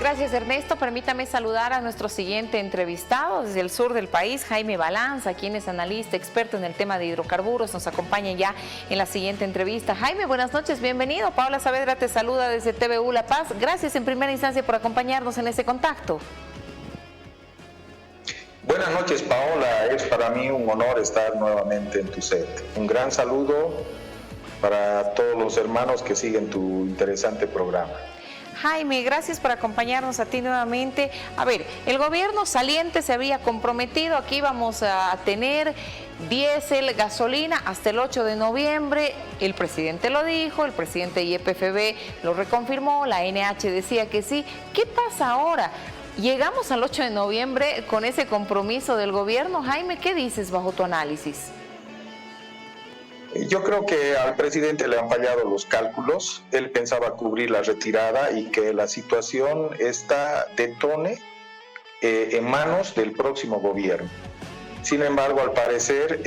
Gracias, Ernesto. Permítame saludar a nuestro siguiente entrevistado desde el sur del país, Jaime Balanza, quien es analista, experto en el tema de hidrocarburos. Nos acompaña ya en la siguiente entrevista. Jaime, buenas noches, bienvenido. Paola Saavedra te saluda desde TVU La Paz. Gracias en primera instancia por acompañarnos en ese contacto. Buenas noches, Paola. Es para mí un honor estar nuevamente en tu set. Un gran saludo para todos los hermanos que siguen tu interesante programa. Jaime, gracias por acompañarnos a ti nuevamente. A ver, el gobierno saliente se había comprometido, aquí vamos a tener diésel, gasolina hasta el 8 de noviembre. El presidente lo dijo, el presidente de YPFB lo reconfirmó, la NH decía que sí. ¿Qué pasa ahora? Llegamos al 8 de noviembre con ese compromiso del gobierno. Jaime, ¿qué dices bajo tu análisis? Yo creo que al presidente le han fallado los cálculos. Él pensaba cubrir la retirada y que la situación detone en manos del próximo gobierno. Sin embargo, al parecer,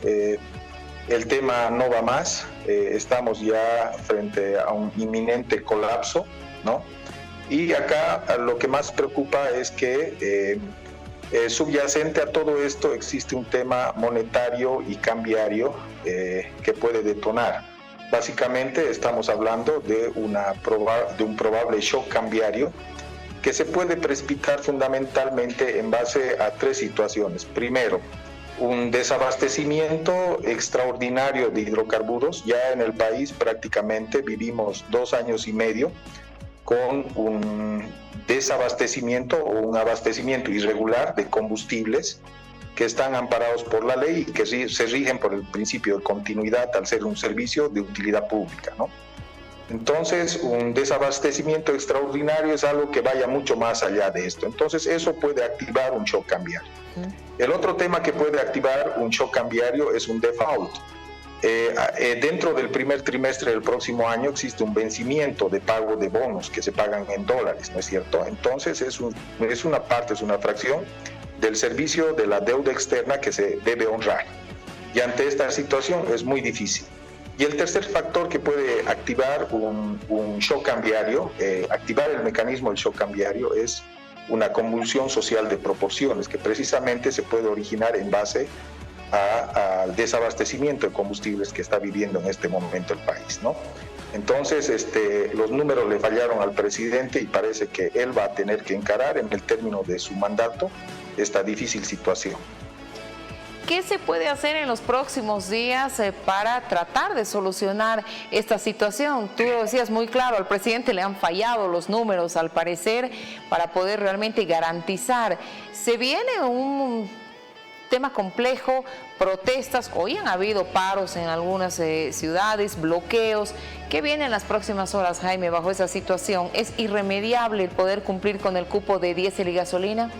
el tema no va más. Estamos ya frente a un inminente colapso, ¿no? Y acá lo que más preocupa es que subyacente a todo esto existe un tema monetario y cambiario que puede detonar. Básicamente estamos hablando de un probable shock cambiario que se puede precipitar fundamentalmente en base a tres situaciones. Primero, un desabastecimiento extraordinario de hidrocarburos. Ya en el país prácticamente vivimos 2 años y medio con un desabastecimiento o un abastecimiento irregular de combustibles que están amparados por la ley y que se rigen por el principio de continuidad al ser un servicio de utilidad pública, ¿no? Entonces, un desabastecimiento extraordinario es algo que vaya mucho más allá de esto. Entonces, eso puede activar un shock cambiario. El otro tema que puede activar un shock cambiario es un default. Dentro del primer trimestre del próximo año existe un vencimiento de pago de bonos que se pagan en dólares, ¿no es cierto? Entonces es una fracción del servicio de la deuda externa que se debe honrar. Y ante esta situación es muy difícil. Y el tercer factor que puede activar un shock cambiario, activar el mecanismo del shock cambiario, es una convulsión social de proporciones que precisamente se puede originar en base al desabastecimiento de combustibles que está viviendo en este momento el país, ¿no? Entonces, los números le fallaron al presidente y parece que él va a tener que encarar en el término de su mandato esta difícil situación. ¿Qué se puede hacer en los próximos días para tratar de solucionar esta situación? Tú lo decías muy claro, al presidente le han fallado los números, al parecer, para poder realmente garantizar. Se viene un tema complejo, protestas, hoy han habido paros en algunas ciudades, bloqueos. ¿Qué viene en las próximas horas, Jaime, bajo esa situación? ¿Es irremediable el poder cumplir con el cupo de diésel y gasolina?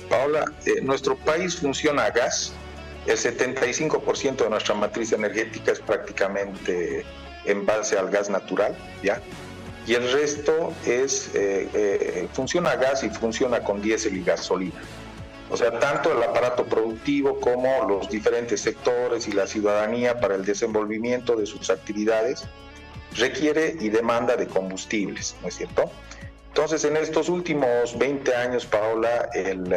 Paola, nuestro país funciona a gas. El 75% de nuestra matriz energética es prácticamente en base al gas natural, ¿ya? Y el resto funciona a gas y funciona con diésel y gasolina. O sea, tanto el aparato productivo como los diferentes sectores y la ciudadanía para el desenvolvimiento de sus actividades requiere y demanda de combustibles, ¿no es cierto? Entonces, en estos últimos 20 años, Paola, el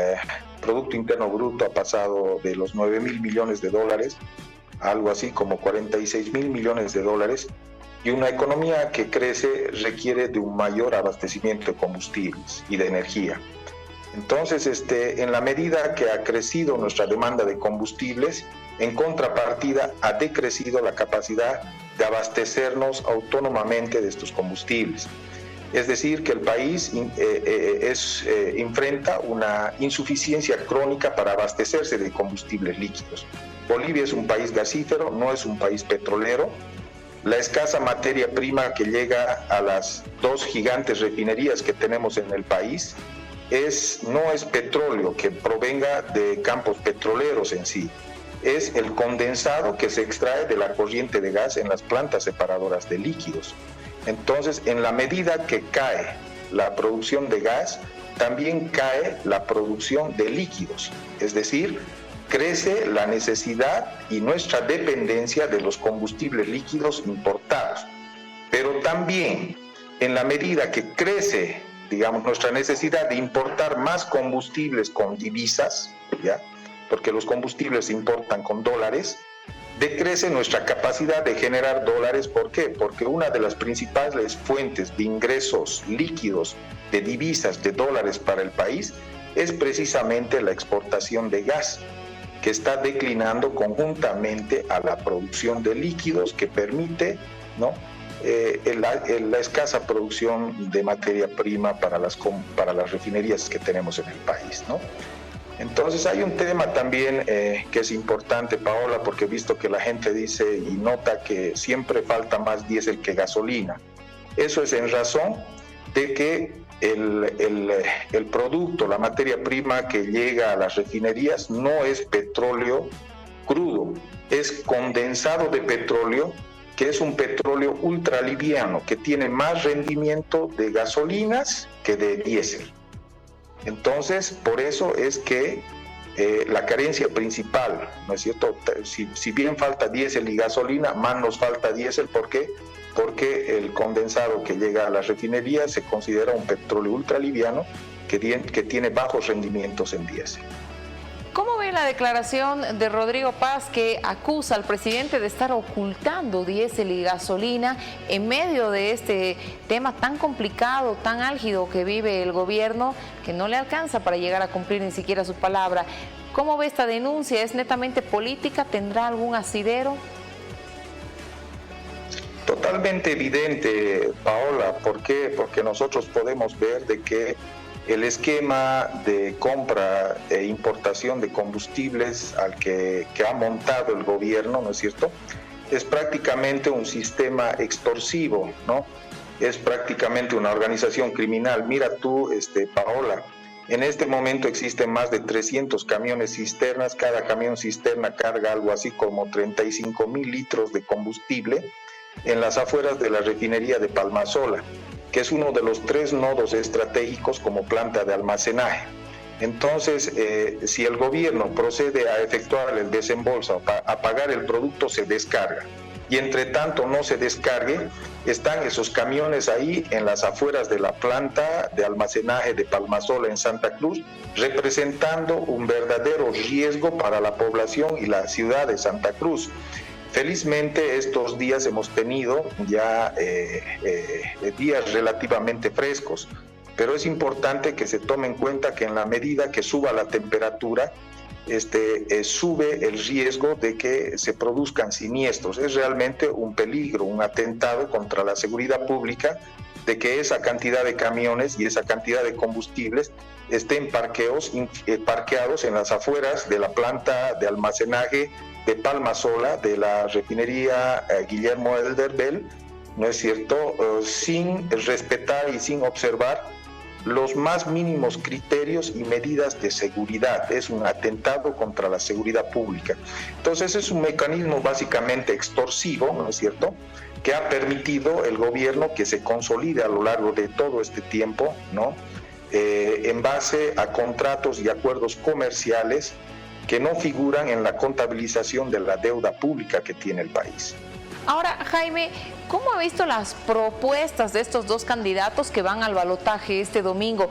Producto Interno Bruto ha pasado de los 9.000 millones de dólares a algo así como 46.000 millones de dólares. Y una economía que crece requiere de un mayor abastecimiento de combustibles y de energía. Entonces, en la medida que ha crecido nuestra demanda de combustibles, en contrapartida ha decrecido la capacidad de abastecernos autónomamente de estos combustibles. Es decir, que el país enfrenta una insuficiencia crónica para abastecerse de combustibles líquidos. Bolivia es un país gasífero, no es un país petrolero. La escasa materia prima que llega a las 2 gigantes refinerías que tenemos en el país no es petróleo que provenga de campos petroleros en sí, es el condensado que se extrae de la corriente de gas en las plantas separadoras de líquidos. Entonces, en la medida que cae la producción de gas, también cae la producción de líquidos, es decir, crece la necesidad y nuestra dependencia de los combustibles líquidos importados. Pero también en la medida que crece, digamos, nuestra necesidad de importar más combustibles con divisas, ¿ya? Porque los combustibles se importan con dólares, decrece nuestra capacidad de generar dólares. ¿Por qué? Porque una de las principales fuentes de ingresos líquidos de divisas, de dólares para el país, es precisamente la exportación de gas, que está declinando conjuntamente a la producción de líquidos que permite, ¿no?, la escasa producción de materia prima para las refinerías que tenemos en el país, ¿no? Entonces hay un tema también que es importante, Paola, porque he visto que la gente dice y nota que siempre falta más diésel que gasolina. Eso es en razón de que el producto, la materia prima que llega a las refinerías no es petróleo crudo, es condensado de petróleo, que es un petróleo ultraliviano, que tiene más rendimiento de gasolinas que de diésel. Entonces, por eso es que la carencia principal, ¿no es cierto? Si bien falta diésel y gasolina, más nos falta diésel. ¿Por qué? Porque el condensado que llega a las refinerías se considera un petróleo ultraliviano que tiene bajos rendimientos en diésel. ¿Cómo ve la declaración de Rodrigo Paz, que acusa al presidente de estar ocultando diésel y gasolina en medio de este tema tan complicado, tan álgido que vive el gobierno, que no le alcanza para llegar a cumplir ni siquiera su palabra? ¿Cómo ve esta denuncia? ¿Es netamente política? ¿Tendrá algún asidero? Totalmente evidente, Paola. ¿Por qué? Porque nosotros podemos ver de que el esquema de compra e importación de combustibles al que ha montado el gobierno, ¿no es cierto?, es prácticamente un sistema extorsivo, ¿no? Es prácticamente una organización criminal. Mira tú, Paola, en este momento existen más de 300 camiones cisternas. Cada camión cisterna carga algo así como 35,000 litros de combustible en las afueras de la refinería de Palmasola, que es uno de los 3 nodos estratégicos como planta de almacenaje. Entonces, si el gobierno procede a efectuar el desembolso, a pagar el producto, se descarga. Y entre tanto no se descargue, están esos camiones ahí en las afueras de la planta de almacenaje de Palmasola en Santa Cruz, representando un verdadero riesgo para la población y la ciudad de Santa Cruz. Felizmente estos días hemos tenido ya días relativamente frescos, pero es importante que se tome en cuenta que en la medida que suba la temperatura, sube el riesgo de que se produzcan siniestros. Es realmente un peligro, un atentado contra la seguridad pública, de que esa cantidad de camiones y esa cantidad de combustibles estén parqueados en las afueras de la planta de almacenaje de Palmasola, de la refinería Guillermo Elderbel, ¿no es cierto?, sin respetar y sin observar los más mínimos criterios y medidas de seguridad. Es un atentado contra la seguridad pública. Entonces es un mecanismo básicamente extorsivo, ¿no es cierto?, que ha permitido el gobierno que se consolide a lo largo de todo este tiempo, ¿no?, en base a contratos y acuerdos comerciales que no figuran en la contabilización de la deuda pública que tiene el país. Ahora, Jaime, ¿cómo ha visto las propuestas de estos dos candidatos que van al balotaje este domingo?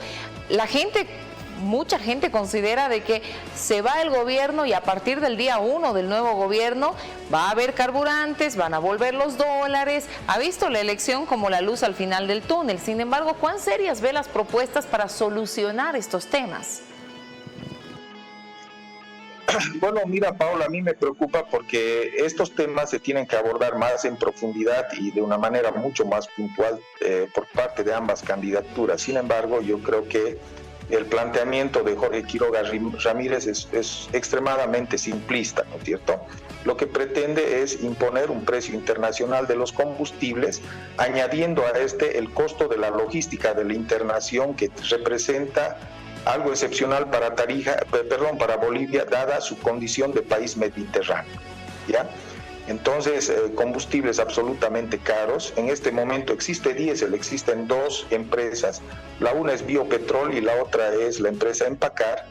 Mucha gente considera de que se va el gobierno y a partir del día 1 del nuevo gobierno va a haber carburantes, van a volver los dólares. Ha visto la elección como la luz al final del túnel. Sin embargo, ¿cuán serias ve las propuestas para solucionar estos temas? Bueno, mira, Paola, a mí me preocupa porque estos temas se tienen que abordar más en profundidad y de una manera mucho más puntual por parte de ambas candidaturas. Sin embargo, yo creo que el planteamiento de Jorge Quiroga Ramírez es extremadamente simplista, ¿no es cierto? Lo que pretende es imponer un precio internacional de los combustibles, añadiendo a el costo de la logística de la internación, que representa algo excepcional para Bolivia, dada su condición de país mediterráneo, ¿ya? Entonces, combustibles absolutamente caros. En este momento existe diésel, existen 2 empresas, la una es Biopetrol y la otra es la empresa Empacar,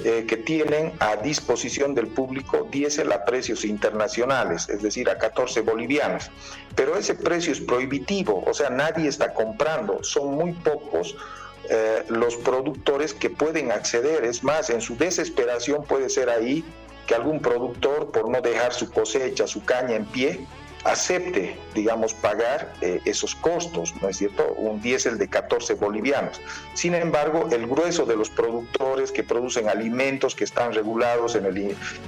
que tienen a disposición del público diésel a precios internacionales, es decir, a 14 bolivianos. Pero ese precio es prohibitivo, o sea, nadie está comprando, son muy pocos los productores que pueden acceder. Es más, en su desesperación puede ser ahí que algún productor, por no dejar su cosecha, su caña en pie, acepte, digamos, pagar esos costos, ¿no es cierto? Un diésel de 14 bolivianos. Sin embargo, el grueso de los productores que producen alimentos que están regulados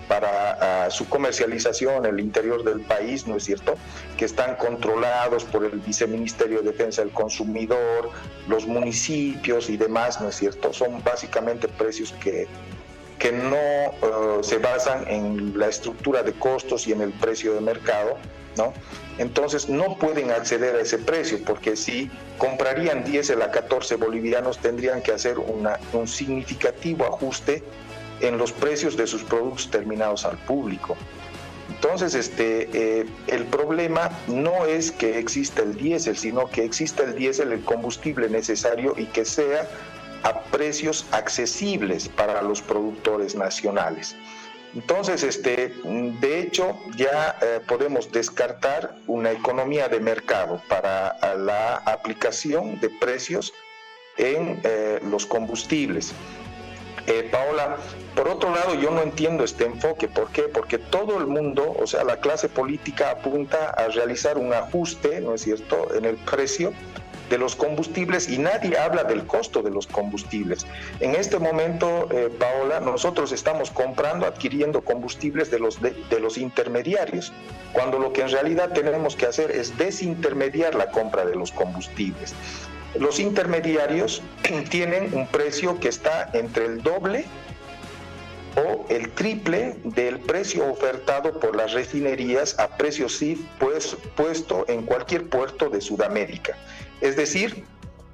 para su comercialización en el interior del país, ¿no es cierto?, que están controlados por el Viceministerio de Defensa del Consumidor, los municipios y demás, ¿no es cierto?, son básicamente precios que no se basan en la estructura de costos y en el precio de mercado, ¿no? Entonces no pueden acceder a ese precio, porque si comprarían diésel a 14 bolivianos tendrían que hacer un significativo ajuste en los precios de sus productos terminados al público. Entonces el problema no es que exista el diésel, sino que exista el diésel, el combustible necesario, y que sea a precios accesibles para los productores nacionales. Entonces, de hecho, ya podemos descartar una economía de mercado para la aplicación de precios en los combustibles. Paola, por otro lado, yo no entiendo este enfoque. ¿Por qué? Porque todo el mundo, o sea, la clase política apunta a realizar un ajuste, ¿no es cierto?, en el precio de los combustibles, y nadie habla del costo de los combustibles. En este momento, Paola, nosotros estamos adquiriendo combustibles de los intermediarios, cuando lo que en realidad tenemos que hacer es desintermediar la compra de los combustibles. Los intermediarios tienen un precio que está entre el doble o el triple del precio ofertado por las refinerías a precio CIF puesto en cualquier puerto de Sudamérica. Es decir,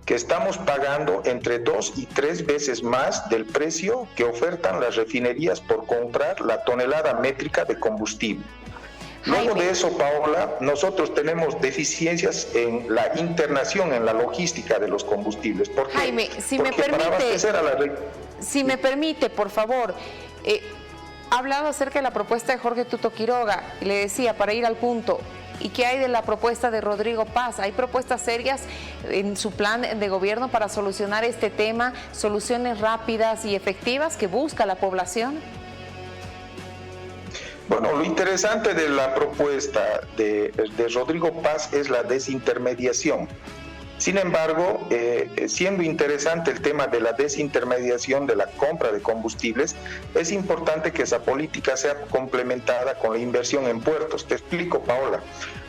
que estamos pagando entre 2 y 3 veces más del precio que ofertan las refinerías por comprar la tonelada métrica de combustible. Luego de eso, Paola, nosotros tenemos deficiencias en la internación, en la logística de los combustibles. ¿Por qué? Jaime, si me permite, por favor, ha hablado acerca de la propuesta de Jorge Tuto Quiroga, y le decía, para ir al punto, ¿y qué hay de la propuesta de Rodrigo Paz? ¿Hay propuestas serias en su plan de gobierno para solucionar este tema, soluciones rápidas y efectivas que busca la población? Bueno, lo interesante de la propuesta de Rodrigo Paz es la desintermediación. Sin embargo, siendo interesante el tema de la desintermediación de la compra de combustibles, es importante que esa política sea complementada con la inversión en puertos. Te explico, Paola.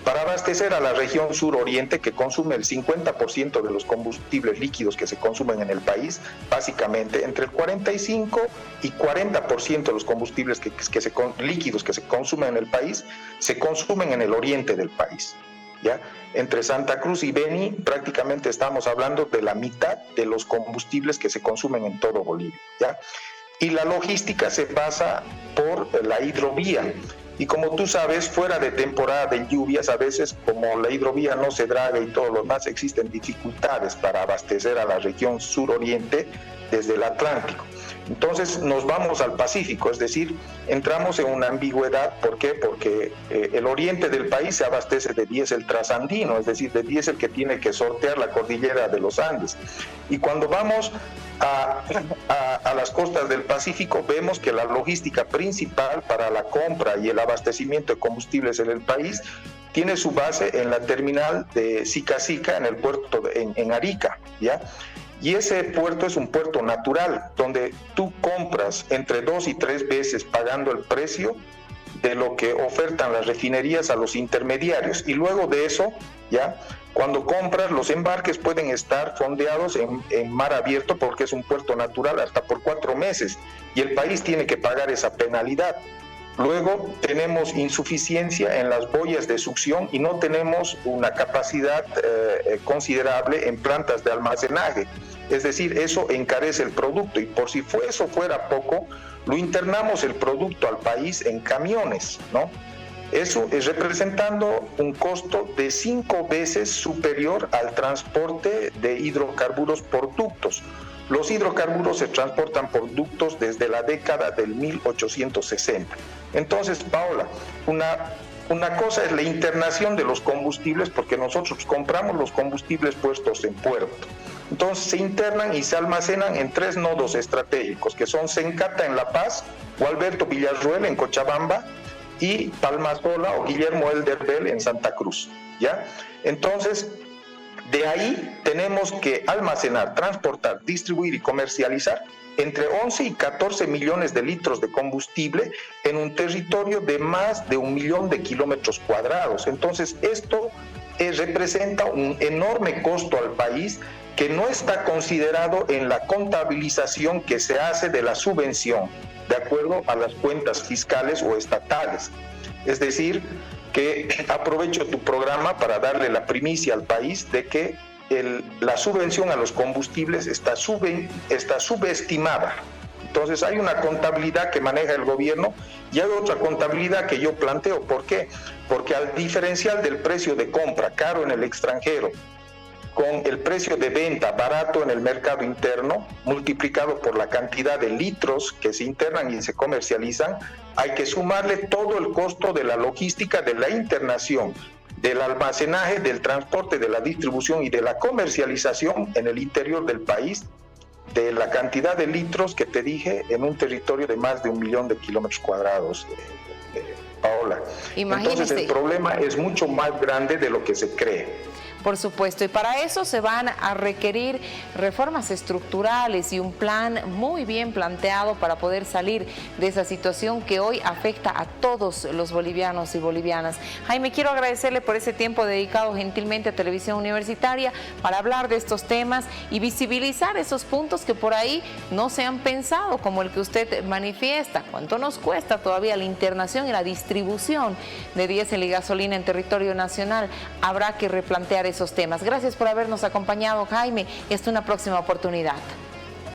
Para abastecer a la región sur-oriente, que consume el 50% de los combustibles líquidos que se consumen en el país, básicamente entre el 45 y 40% de los combustibles líquidos que se consumen en el país, se consumen en el oriente del país. ¿Ya? Entre Santa Cruz y Beni prácticamente estamos hablando de la mitad de los combustibles que se consumen en todo Bolivia, ¿ya? Y la logística se basa por la hidrovía. Y como tú sabes, fuera de temporada de lluvias, a veces como la hidrovía no se draga y todo lo demás, existen dificultades para abastecer a la región suroriente desde el Atlántico. Entonces nos vamos al Pacífico, es decir, entramos en una ambigüedad. ¿Por qué? Porque el oriente del país se abastece de diésel trasandino, es decir, de diésel que tiene que sortear la cordillera de los Andes. Y cuando vamos a las costas del Pacífico, vemos que la logística principal para la compra y el abastecimiento de combustibles en el país tiene su base en la terminal de Sica Sica, en el puerto en Arica, ¿ya? Y ese puerto es un puerto natural, donde tú compras entre 2 y 3 veces pagando el precio de lo que ofertan las refinerías a los intermediarios. Y luego de eso, ya, cuando compras, los embarques pueden estar fondeados en mar abierto, porque es un puerto natural, hasta por 4 meses. Y el país tiene que pagar esa penalidad. Luego tenemos insuficiencia en las boyas de succión y no tenemos una capacidad considerable en plantas de almacenaje. Es decir, eso encarece el producto, y por si eso fuera poco, lo internamos el producto al país en camiones, ¿no? Eso es representando un costo de 5 veces superior al transporte de hidrocarburos por ductos. Los hidrocarburos se transportan por ductos desde la década del 1860. Entonces, Paola, una cosa es la internación de los combustibles, porque nosotros compramos los combustibles puestos en puerto. Entonces se internan y se almacenan en 3 nodos estratégicos, que son Sencata en La Paz, Gualberto Villarroel en Cochabamba y Palmasola o Guillermo Elderbel en Santa Cruz, ¿ya? Entonces, de ahí tenemos que almacenar, transportar, distribuir y comercializar entre 11 y 14 millones de litros de combustible en un territorio de más de 1 millón de kilómetros cuadrados. Entonces, esto representa un enorme costo al país que no está considerado en la contabilización que se hace de la subvención, de acuerdo a las cuentas fiscales o estatales. Es decir, que aprovecho tu programa para darle la primicia al país de que la subvención a los combustibles está subestimada. Entonces hay una contabilidad que maneja el gobierno y hay otra contabilidad que yo planteo. ¿Por qué? Porque al diferencial del precio de compra caro en el extranjero con el precio de venta barato en el mercado interno, multiplicado por la cantidad de litros que se internan y se comercializan, hay que sumarle todo el costo de la logística, de la internación, del almacenaje, del transporte, de la distribución y de la comercialización en el interior del país, de la cantidad de litros que te dije en un territorio de más de 1 millón de kilómetros cuadrados, Paola. Imagínese. Entonces el problema es mucho más grande de lo que se cree. Por supuesto, y para eso se van a requerir reformas estructurales y un plan muy bien planteado para poder salir de esa situación que hoy afecta a todos los bolivianos y bolivianas. Jaime, quiero agradecerle por ese tiempo dedicado gentilmente a Televisión Universitaria para hablar de estos temas y visibilizar esos puntos que por ahí no se han pensado, como el que usted manifiesta. ¿Cuánto nos cuesta todavía la internación y la distribución de diésel y gasolina en territorio nacional? Habrá que replantear esos temas. Gracias por habernos acompañado, Jaime. Hasta una próxima oportunidad.